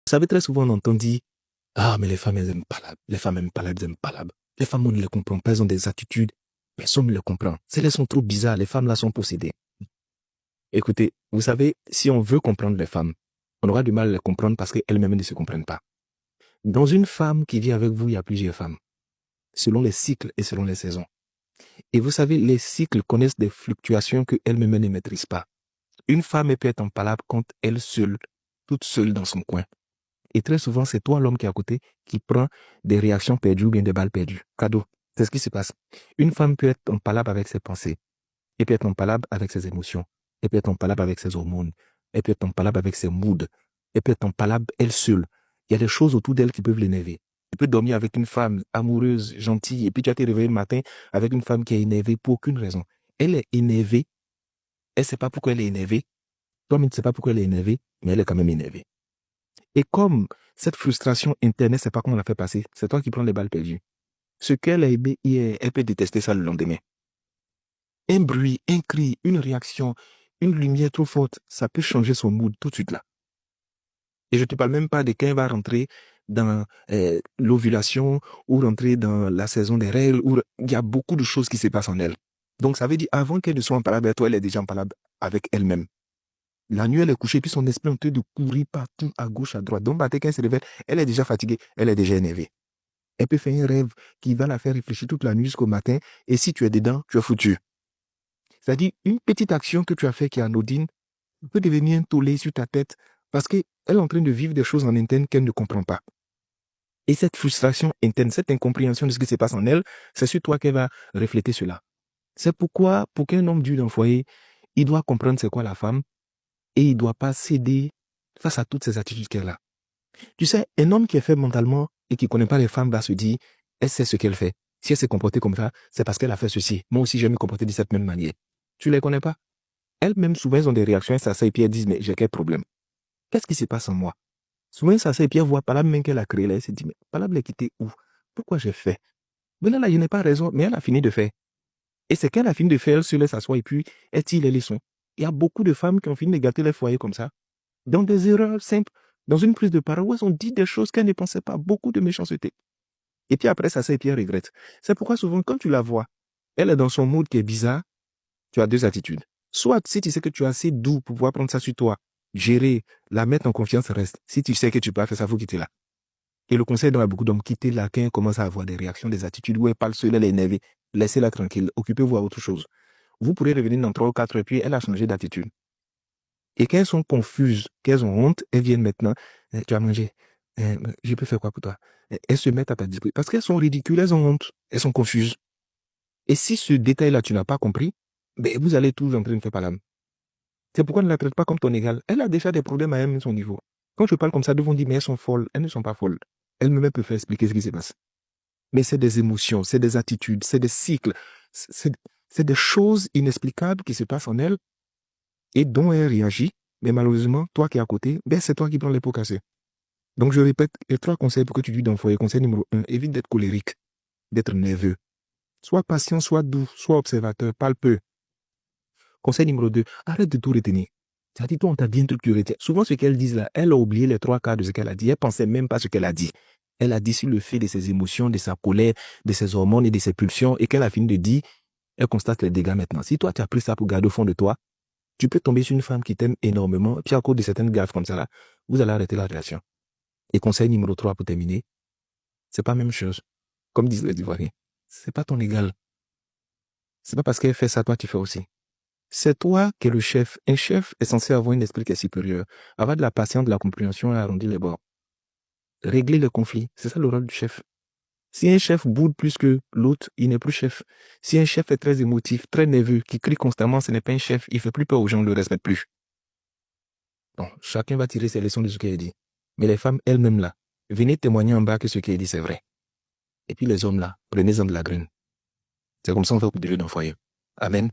Vous savez, très souvent, on entend dire, ah, mais les femmes, elles aiment pas l'âme. Les femmes aiment pas l'âme, elles aiment pas l'âme. Les femmes, on ne les comprend pas, elles ont des attitudes. Personne ne les comprend. Elles sont trop bizarres. Les femmes, là, sont possédées. Écoutez, vous savez, si on veut comprendre les femmes, on aura du mal à les comprendre parce qu'elles-mêmes ne se comprennent pas. Dans une femme qui vit avec vous, il y a plusieurs femmes, selon les cycles et selon les saisons. Et vous savez, les cycles connaissent des fluctuations qu'elles-mêmes ne maîtrisent pas. Une femme elle peut être en palabre quand elle seule, toute seule dans son coin. Et très souvent, c'est toi, l'homme qui est à côté, qui prend des réactions perdues ou bien des balles perdues. Cadeau. C'est ce qui se passe. Une femme peut être en palabre avec ses pensées. Elle peut être en palabre avec ses émotions. Elle peut être en palabre avec ses hormones. Elle peut être en palabre avec ses moods. Elle peut être en palabre elle seule. Il y a des choses autour d'elle qui peuvent l'énerver. Tu peux dormir avec une femme amoureuse, gentille, et puis tu vas te réveiller le matin avec une femme qui est énervée pour aucune raison. Elle est énervée. Elle ne sait pas pourquoi elle est énervée. Toi-même, tu ne sais pas pourquoi elle est énervée, mais elle est quand même énervée. Et comme cette frustration interne, c'est pas comment on l'a fait passer, c'est toi qui prends les balles perdues. Ce qu'elle a aimé hier, elle peut détester ça le lendemain. Un bruit, un cri, une réaction, une lumière trop forte, ça peut changer son mood tout de suite là. Et je ne te parle même pas de quand elle va rentrer dans l'ovulation ou rentrer dans la saison des règles, où il y a beaucoup de choses qui se passent en elle. Donc ça veut dire, avant qu'elle ne soit en palabre avec toi, elle est déjà en palabre avec elle-même. La nuit, elle est couchée, puis son esprit est en train de courir partout, à gauche, à droite. Donc, quand elle se réveille, elle est déjà fatiguée, elle est déjà énervée. Elle peut faire un rêve qui va la faire réfléchir toute la nuit jusqu'au matin, et si tu es dedans, tu es foutu. C'est-à-dire, une petite action que tu as fait qui est anodine peut devenir un tollé sur ta tête parce qu'elle est en train de vivre des choses en interne qu'elle ne comprend pas. Et cette frustration interne, cette incompréhension de ce qui se passe en elle, c'est sur toi qu'elle va refléter cela. C'est pourquoi, pour qu'un homme dure dans le foyer, il doit comprendre c'est quoi la femme, et il ne doit pas céder face à toutes ces attitudes qu'elle a. Tu sais, un homme qui est faible mentalement et qui ne connaît pas les femmes va se dire, elle sait ce qu'elle fait. Si elle s'est comportée comme ça, c'est parce qu'elle a fait ceci. Moi aussi, je vais me comporter de cette même manière. Tu ne les connais pas? Elles-mêmes, souvent, elles ont des réactions, elles s'asseyent et puis elles disent, mais j'ai quel problème? Qu'est-ce qui se passe en moi? Souvent, elles s'asseyent et puis elles voient par la même qu'elle a créé là, elle se dit, mais par là, elle est quittée où? Pourquoi j'ai fait? Maintenant, là, je n'ai pas raison, mais elle a fini de faire. Et c'est qu'elle a fini de faire, elle se laisse s'asseoir et puis elle tire les leçons. Il y a beaucoup de femmes qui ont fini de gâter les foyers comme ça, dans des erreurs simples, dans une prise de parole où elles ont dit des choses qu'elles ne pensaient pas, beaucoup de méchanceté. Et puis après, ça, c'est puis elle regrette. C'est pourquoi souvent, quand tu la vois, elle est dans son mood qui est bizarre, tu as deux attitudes. Soit, si tu sais que tu es assez doux pour pouvoir prendre ça sur toi, gérer, la mettre en confiance, reste. Si tu sais que tu peux faire ça, il faut quitter là. Et le conseil dans beaucoup d'hommes, quitter là, quand elle commence à avoir des réactions, des attitudes où elle parle seule, elle est énervée. Laissez-la tranquille, occupez-vous à autre chose. Vous pourrez revenir dans 3 ou 4 et puis elle a changé d'attitude. Et quand elles sont confuses, qu'elles ont honte, elles viennent maintenant, tu as mangé, je peux faire quoi pour toi? Elles se mettent à ta disposition. Parce qu'elles sont ridicules, elles ont honte, elles sont confuses. Et si ce détail-là, tu n'as pas compris, ben, vous allez tous en train de faire par l'âme. C'est pourquoi ne la traite pas comme ton égal. Elle a déjà des problèmes à elle, son niveau. Quand je parle comme ça, devant dire, mais elles sont folles. Elles ne sont pas folles. Elles-mêmes peuvent faire expliquer ce qui se passe. Mais c'est des émotions, c'est des attitudes, c'est des cycles, c'est des choses inexplicables qui se passent en elles et dont elle réagit. Mais malheureusement, toi qui es à côté, ben c'est toi qui prends les pots cassés. Donc je répète, les 3 conseils pour que tu vis dans le foyer. Conseil numéro 1, évite d'être colérique, d'être nerveux. Sois patient, sois doux, sois observateur, parle peu. Conseil numéro 2, arrête de tout retenir. C'est-à-dire, toi, on t'a dit un truc, tu retiens. Souvent, ce qu'elles disent là, elle a oublié les 3 quarts de ce qu'elle a dit. Elle pensait même pas ce qu'elle a dit. Elle a dit sur le fait de ses émotions, de sa colère, de ses hormones et de ses pulsions, et qu'elle a fini de dire, elle constate les dégâts maintenant. Si toi, tu as pris ça pour garder au fond de toi, tu peux tomber sur une femme qui t'aime énormément, et puis à cause de certaines gaffes comme ça là, vous allez arrêter la relation. Et conseil numéro 3 pour terminer, c'est pas la même chose. Comme disent les Ivoiriens, c'est pas ton égal. C'est pas parce qu'elle fait ça, toi, tu fais aussi. C'est toi qui es le chef. Un chef est censé avoir un esprit qui est supérieur, avoir de la patience, de la compréhension et arrondir les bords. Régler le conflit, c'est ça le rôle du chef. Si un chef boude plus que l'autre, il n'est plus chef. Si un chef est très émotif, très nerveux, qui crie constamment, ce n'est pas un chef. Il fait plus peur aux gens, on ne le respecte plus. Bon, chacun va tirer ses leçons de ce qu'il a dit. Mais les femmes elles-mêmes là, venez témoigner en bas que ce qu'il a dit c'est vrai. Et puis les hommes là, prenez-en de la graine. C'est comme ça qu'on fait pour dans le foyer. Amen.